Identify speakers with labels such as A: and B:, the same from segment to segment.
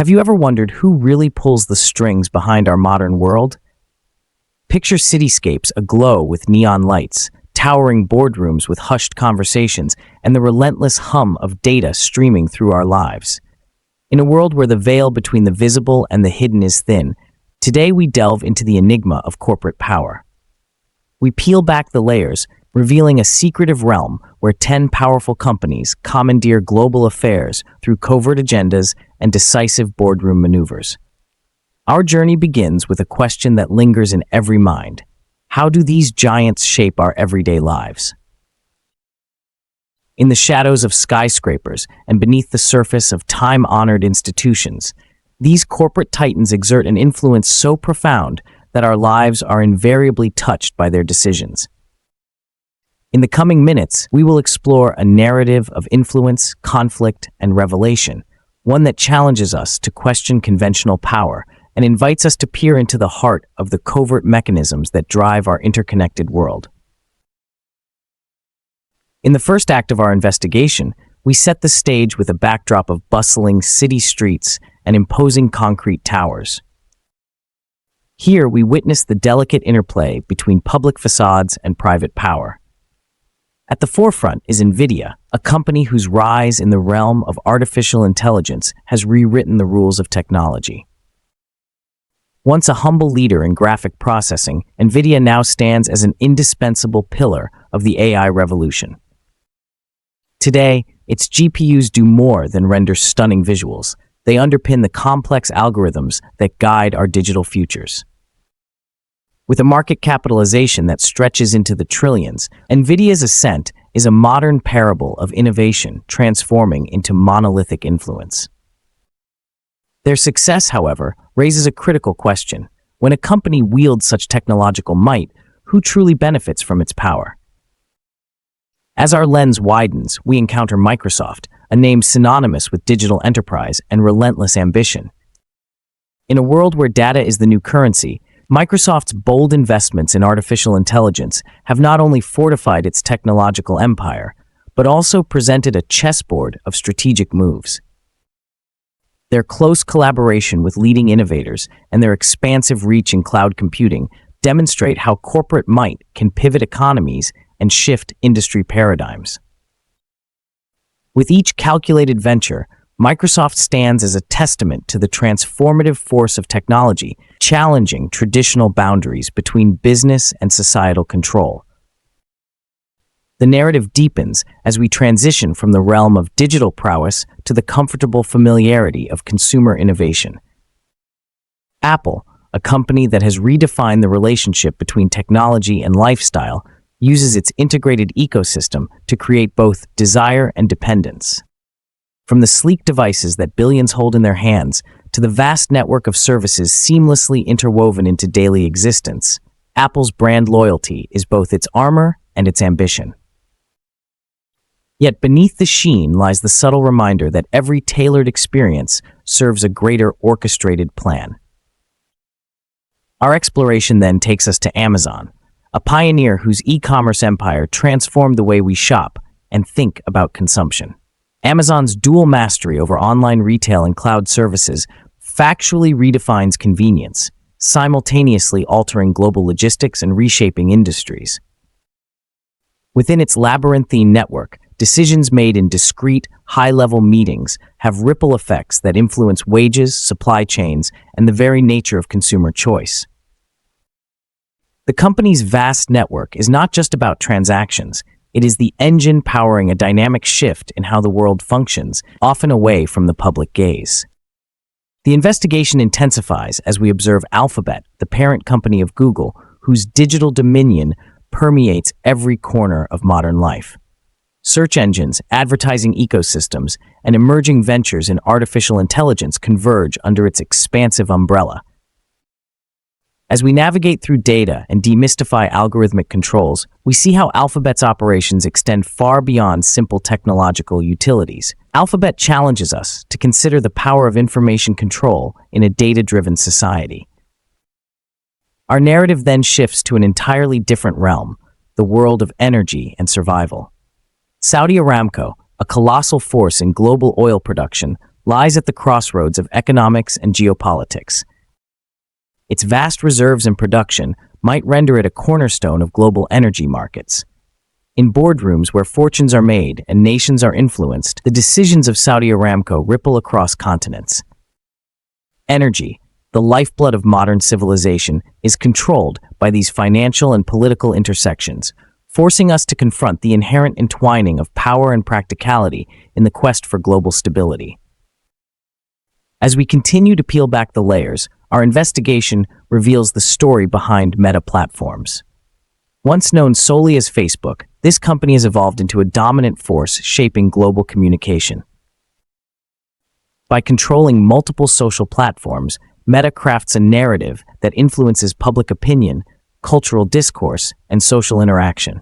A: Have you ever wondered who really pulls the strings behind our modern world? Picture cityscapes aglow with neon lights, towering boardrooms with hushed conversations, and the relentless hum of data streaming through our lives. In a world where the veil between the visible and the hidden is thin, today we delve into the enigma of corporate power. We peel back the layers, revealing a secretive realm where 10 powerful companies commandeer global affairs through covert agendas and decisive boardroom maneuvers. Our journey begins with a question that lingers in every mind. How do these giants shape our everyday lives? In the shadows of skyscrapers and beneath the surface of time-honored institutions, these corporate titans exert an influence so profound that our lives are invariably touched by their decisions. In the coming minutes, we will explore a narrative of influence, conflict, and revelation, one that challenges us to question conventional power and invites us to peer into the heart of the covert mechanisms that drive our interconnected world. In the first act of our investigation, we set the stage with a backdrop of bustling city streets and imposing concrete towers. Here, we witness the delicate interplay between public facades and private power. At the forefront is NVIDIA, a company whose rise in the realm of artificial intelligence has rewritten the rules of technology. Once a humble leader in graphic processing, NVIDIA now stands as an indispensable pillar of the AI revolution. Today, its GPUs do more than render stunning visuals. They underpin the complex algorithms that guide our digital futures. With a market capitalization that stretches into the trillions, NVIDIA's ascent is a modern parable of innovation transforming into monolithic influence. Their success, however, raises a critical question. When a company wields such technological might, who truly benefits from its power? As our lens widens, we encounter Microsoft, a name synonymous with digital enterprise and relentless ambition. In a world where data is the new currency, Microsoft's bold investments in artificial intelligence have not only fortified its technological empire, but also presented a chessboard of strategic moves. Their close collaboration with leading innovators and their expansive reach in cloud computing demonstrate how corporate might can pivot economies and shift industry paradigms. With each calculated venture, Microsoft stands as a testament to the transformative force of technology, challenging traditional boundaries between business and societal control. The narrative deepens as we transition from the realm of digital prowess to the comfortable familiarity of consumer innovation. Apple, a company that has redefined the relationship between technology and lifestyle, uses its integrated ecosystem to create both desire and dependence. From the sleek devices that billions hold in their hands to the vast network of services seamlessly interwoven into daily existence, Apple's brand loyalty is both its armor and its ambition. Yet beneath the sheen lies the subtle reminder that every tailored experience serves a greater orchestrated plan. Our exploration then takes us to Amazon, a pioneer whose e-commerce empire transformed the way we shop and think about consumption. Amazon's dual mastery over online retail and cloud services factually redefines convenience, simultaneously altering global logistics and reshaping industries. Within its labyrinthine network, decisions made in discrete, high-level meetings have ripple effects that influence wages, supply chains, and the very nature of consumer choice. The company's vast network is not just about transactions. It is the engine powering a dynamic shift in how the world functions, often away from the public gaze. The investigation intensifies as we observe Alphabet, the parent company of Google, whose digital dominion permeates every corner of modern life. Search engines, advertising ecosystems, and emerging ventures in artificial intelligence converge under its expansive umbrella. As we navigate through data and demystify algorithmic controls, we see how Alphabet's operations extend far beyond simple technological utilities. Alphabet challenges us to consider the power of information control in a data-driven society. Our narrative then shifts to an entirely different realm, the world of energy and survival. Saudi Aramco, a colossal force in global oil production, lies at the crossroads of economics and geopolitics. Its vast reserves and production might render it a cornerstone of global energy markets. In boardrooms where fortunes are made and nations are influenced, the decisions of Saudi Aramco ripple across continents. Energy, the lifeblood of modern civilization, is controlled by these financial and political intersections, forcing us to confront the inherent entwining of power and practicality in the quest for global stability. As we continue to peel back the layers, our investigation reveals the story behind Meta platforms. Once known solely as Facebook, this company has evolved into a dominant force shaping global communication. By controlling multiple social platforms, Meta crafts a narrative that influences public opinion, cultural discourse, and social interaction.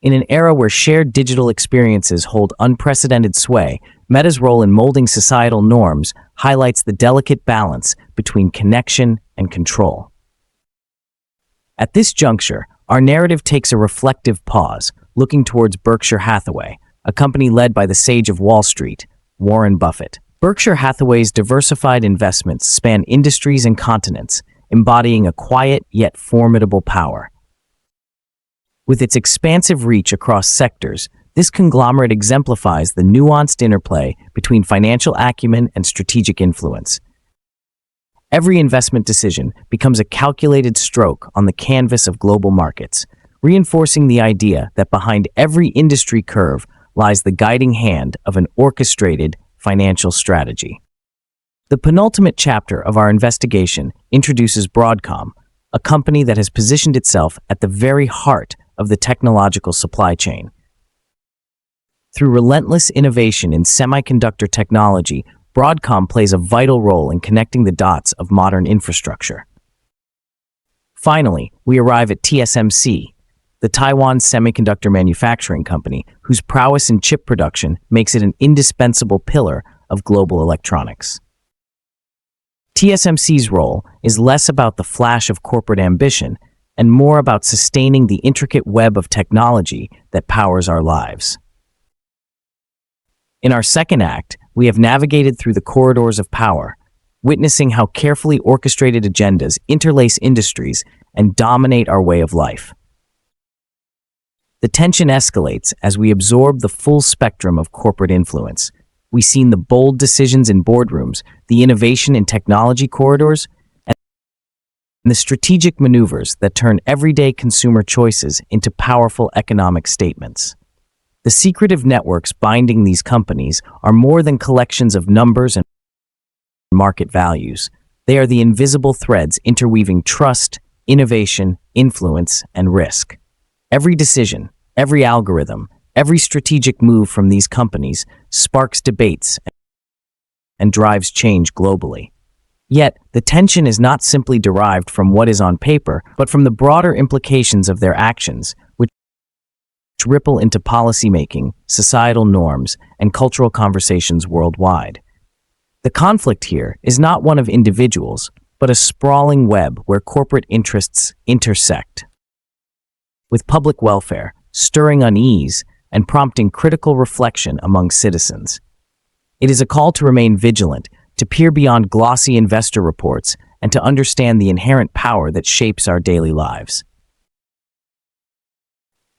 A: In an era where shared digital experiences hold unprecedented sway, Meta's role in molding societal norms highlights the delicate balance between connection and control. At this juncture, our narrative takes a reflective pause, looking towards Berkshire Hathaway, a company led by the sage of Wall Street, Warren Buffett. Berkshire Hathaway's diversified investments span industries and continents, embodying a quiet yet formidable power. With its expansive reach across sectors, this conglomerate exemplifies the nuanced interplay between financial acumen and strategic influence. Every investment decision becomes a calculated stroke on the canvas of global markets, reinforcing the idea that behind every industry curve lies the guiding hand of an orchestrated financial strategy. The penultimate chapter of our investigation introduces Broadcom, a company that has positioned itself at the very heart of the technological supply chain. Through relentless innovation in semiconductor technology, Broadcom plays a vital role in connecting the dots of modern infrastructure. Finally, we arrive at TSMC, the Taiwan semiconductor manufacturing company whose prowess in chip production makes it an indispensable pillar of global electronics. TSMC's role is less about the flash of corporate ambition and more about sustaining the intricate web of technology that powers our lives. In our second act, we have navigated through the corridors of power, witnessing how carefully orchestrated agendas interlace industries and dominate our way of life. The tension escalates as we absorb the full spectrum of corporate influence. We've seen the bold decisions in boardrooms, the innovation in technology corridors, and the strategic maneuvers that turn everyday consumer choices into powerful economic statements. The secretive networks binding these companies are more than collections of numbers and market values. They are the invisible threads interweaving trust, innovation, influence, and risk. Every decision, every algorithm, every strategic move from these companies sparks debates and drives change globally. Yet, the tension is not simply derived from what is on paper, but from the broader implications of their actions, which ripple into policymaking, societal norms, and cultural conversations worldwide. The conflict here is not one of individuals, but a sprawling web where corporate interests intersect, with public welfare stirring unease and prompting critical reflection among citizens. It is a call to remain vigilant, to peer beyond glossy investor reports, and to understand the inherent power that shapes our daily lives.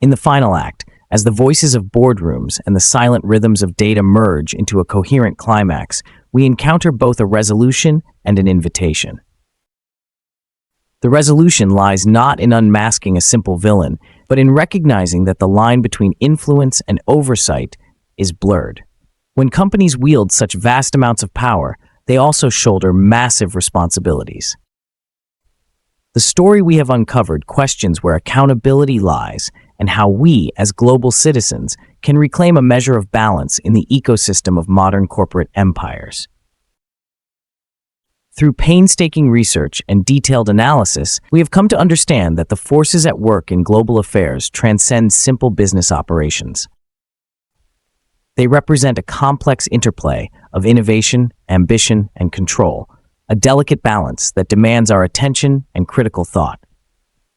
A: In the final act, as the voices of boardrooms and the silent rhythms of data merge into a coherent climax, we encounter both a resolution and an invitation. The resolution lies not in unmasking a simple villain, but in recognizing that the line between influence and oversight is blurred. When companies wield such vast amounts of power, they also shoulder massive responsibilities. The story we have uncovered questions where accountability lies and how we, as global citizens, can reclaim a measure of balance in the ecosystem of modern corporate empires. Through painstaking research and detailed analysis, we have come to understand that the forces at work in global affairs transcend simple business operations. They represent a complex interplay of innovation, ambition, and control, a delicate balance that demands our attention and critical thought.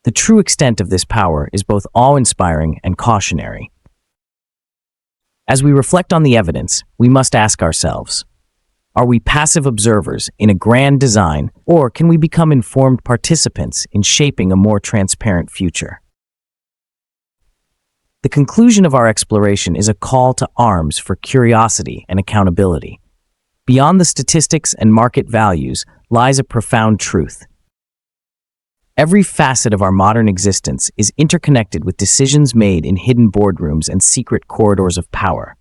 A: The true extent of this power is both awe-inspiring and cautionary. As we reflect on the evidence, we must ask ourselves, are we passive observers in a grand design, or can we become informed participants in shaping a more transparent future? The conclusion of our exploration is a call to arms for curiosity and accountability. Beyond the statistics and market values lies a profound truth. Every facet of our modern existence is interconnected with decisions made in hidden boardrooms and secret corridors of power.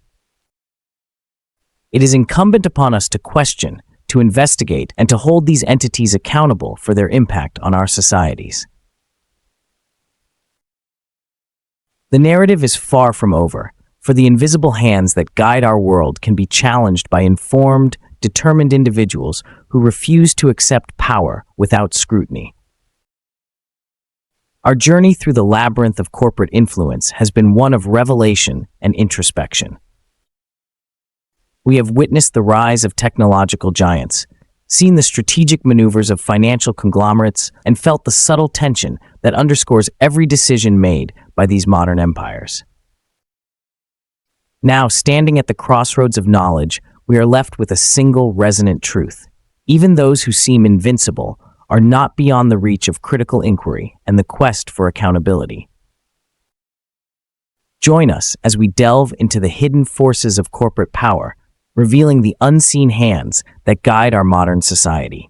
A: It is incumbent upon us to question, to investigate, and to hold these entities accountable for their impact on our societies. The narrative is far from over, for the invisible hands that guide our world can be challenged by informed, determined individuals who refuse to accept power without scrutiny. Our journey through the labyrinth of corporate influence has been one of revelation and introspection. We have witnessed the rise of technological giants, seen the strategic maneuvers of financial conglomerates, and felt the subtle tension that underscores every decision made by these modern empires. Now, standing at the crossroads of knowledge, we are left with a single resonant truth. Even those who seem invincible are not beyond the reach of critical inquiry and the quest for accountability. Join us as we delve into the hidden forces of corporate power, revealing the unseen hands that guide our modern society.